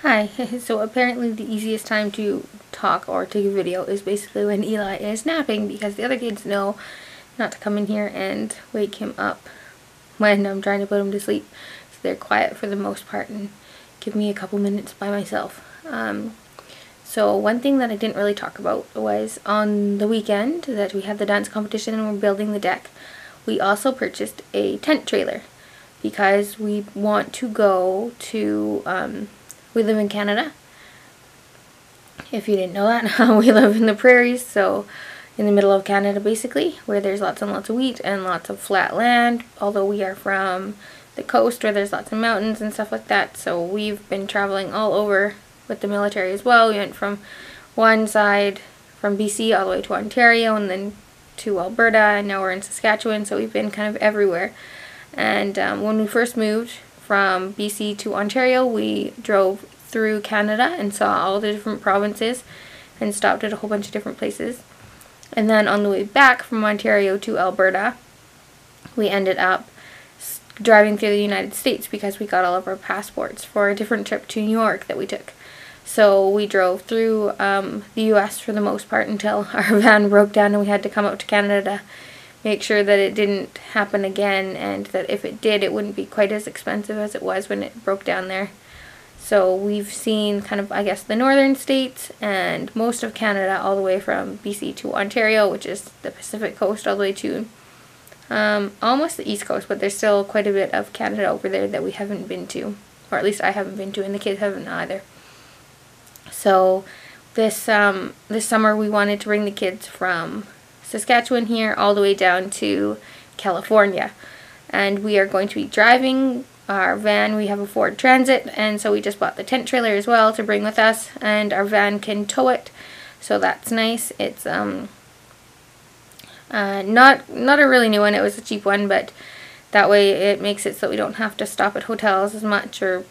Hi, so apparently the easiest time to talk or take a video is basically when Eli is napping, because the other kids know not to come in here and wake him up when I'm trying to put him to sleep. So they're quiet for the most part and give me a couple minutes by myself. So one thing that I didn't really talk about was on the weekend that we had the dance competition and we're building the deck. We also purchased a tent trailer because we want to go to, we live in Canada. If you didn't know that, we live in the prairies, so in the middle of Canada basically, where there's lots and lots of wheat and lots of flat land, although we are from the coast where there's lots of mountains and stuff like that. So we've been traveling all over with the military as well. We went from one side, from BC all the way to Ontario and then to Alberta, and now we're in Saskatchewan, so we've been kind of everywhere. And when we first moved from BC to Ontario, we drove through Canada and saw all the different provinces and stopped at a whole bunch of different places. And then on the way back from Ontario to Alberta, we ended up driving through the United States because we got all of our passports for a different trip to New York that we took. So we drove through the US for the most part until our van broke down and we had to come up to Canada to make sure that it didn't happen again, and that if it did, it wouldn't be quite as expensive as it was when it broke down there. So we've seen kind of, I guess, the northern states and most of Canada all the way from BC to Ontario, which is the Pacific coast, all the way to almost the east coast, but there's still quite a bit of Canada over there that we haven't been to, or at least I haven't been to, and the kids haven't either. So this summer we wanted to bring the kids from Saskatchewan here all the way down to California, and we are going to be driving our van. We have a Ford Transit, and so we just bought the tent trailer as well to bring with us, and our van can tow it, so that's nice. It's not a really new one, it was a cheap one, but that way it makes it so we don't have to stop at hotels as much, or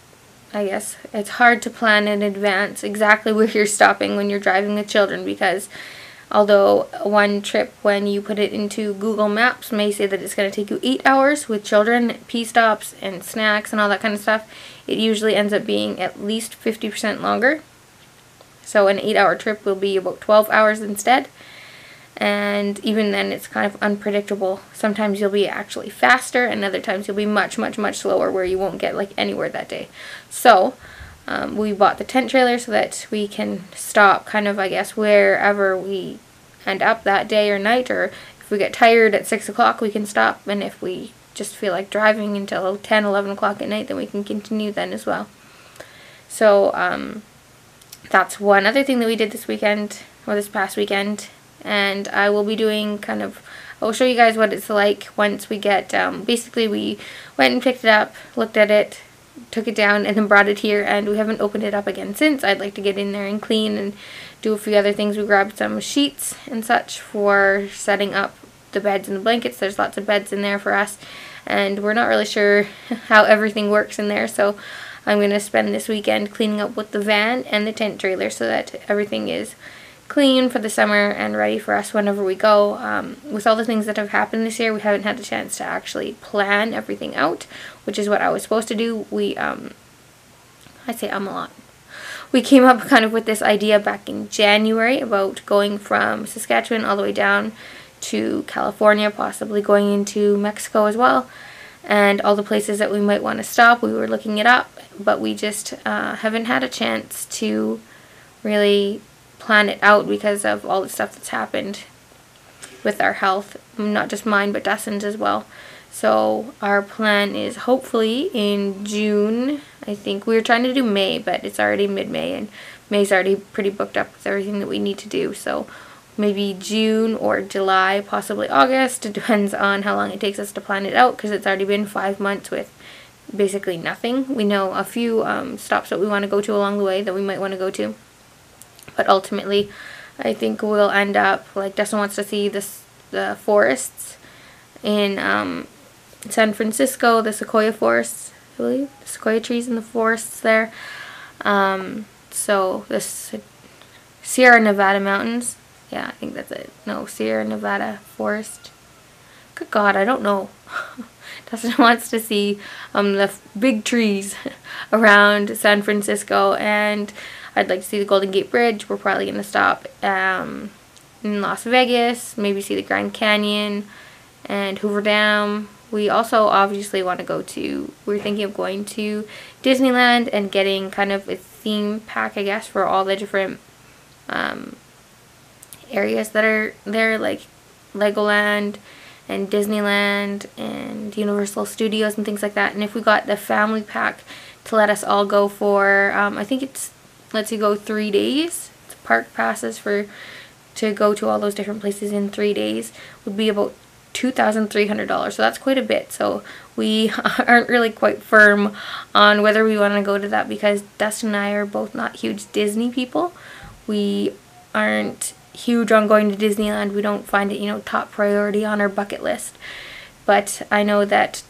I guess it's hard to plan in advance exactly where you're stopping when you're driving with children, because although one trip when you put it into Google Maps may say that it's going to take you 8 hours with children, pee stops and snacks and all that kind of stuff, it usually ends up being at least 50% longer. So an 8-hour trip will be about 12 hours instead. And even then it's kind of unpredictable. Sometimes you'll be actually faster and other times you'll be much, much, much slower where you won't get like anywhere that day. So we bought the tent trailer so that we can stop kind of, I guess, wherever we end up that day or night, or if we get tired at 6 o'clock we can stop, and if we just feel like driving until 10, 11 o'clock at night then we can continue then as well. So that's one other thing that we did this weekend, or this past weekend, and I will be doing kind of, I'll show you guys what it's like once we get, basically we went and picked it up, looked at it, took it down, and then brought it here, and we haven't opened it up again since. I'd like to get in there and clean and do a few other things. We grabbed some sheets and such for setting up the beds and the blankets. There's lots of beds in there for us, and we're not really sure how everything works in there, so I'm going to spend this weekend cleaning up with the van and the tent trailer so that everything is clean for the summer and ready for us whenever we go. With all the things that have happened this year, we haven't had the chance to actually plan everything out, which is what I was supposed to do. I say a lot. We came up kind of with this idea back in January about going from Saskatchewan all the way down to California, possibly going into Mexico as well, and all the places that we might want to stop. We were looking it up, but we just haven't had a chance to really plan it out because of all the stuff that's happened with our health, not just mine but Dustin's as well. So our plan is hopefully in June. I think we were trying to do May, but it's already mid-May and May's already pretty booked up with everything that we need to do. So maybe June or July, possibly August. It depends on how long it takes us to plan it out, because it's already been 5 months with basically nothing. We know a few stops that we want to go to along the way that we might want to go to, but ultimately I think we'll end up, like, Dustin wants to see the forests in San Francisco, the sequoia forests, I believe, the sequoia trees in the forests there. So this Sierra Nevada mountains, yeah, I think that's it. No, Sierra Nevada forest. Good God, I don't know. Dustin wants to see the big trees around San Francisco, and I'd like to see the Golden Gate Bridge. We're probably going to stop in Las Vegas, maybe see the Grand Canyon and Hoover Dam. We also obviously want to go to, we're thinking of going to Disneyland and getting kind of a theme pack, I guess, for all the different areas that are there, like Legoland and Disneyland and Universal Studios and things like that. And if we got the family pack to let us all go for, I think it's lets you go 3 days. It's park passes to go to all those different places in 3 days would be about $2,300. So that's quite a bit. So we aren't really quite firm on whether we want to go to that, because Dustin and I are both not huge Disney people. We aren't huge on going to Disneyland. We don't find it, you know, top priority on our bucket list. But I know that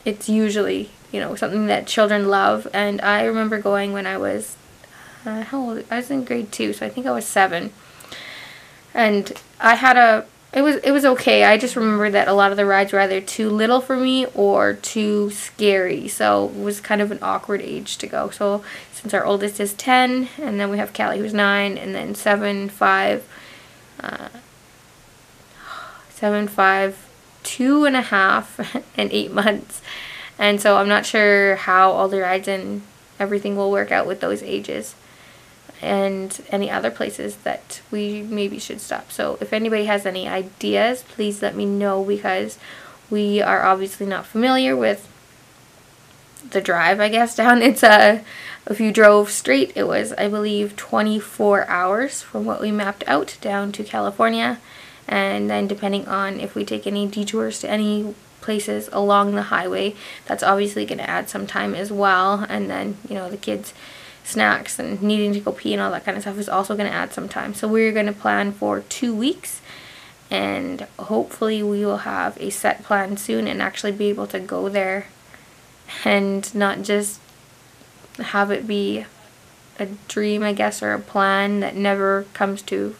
it's usually, you know, something that children love. And I remember going when I was, how old? I was in grade 2, so I think I was 7. And I had it was okay. I just remember that a lot of the rides were either too little for me or too scary. So it was kind of an awkward age to go. So since our oldest is 10, and then we have Cali who's 9, and then 7, 5, 2.5, and 8 months. And so I'm not sure how all the rides and everything will work out with those ages, and any other places that we maybe should stop. So if anybody has any ideas, please let me know, because we are obviously not familiar with the drive, I guess, down. It's if you drove straight, it was, I believe, 24 hours from what we mapped out down to California. And then depending on if we take any detours to any places along the highway, that's obviously going to add some time as well. And then, you know, the kids' snacks and needing to go pee and all that kind of stuff is also going to add some time. So we're going to plan for 2 weeks, and hopefully we will have a set plan soon and actually be able to go there and not just have it be a dream, I guess, or a plan that never comes to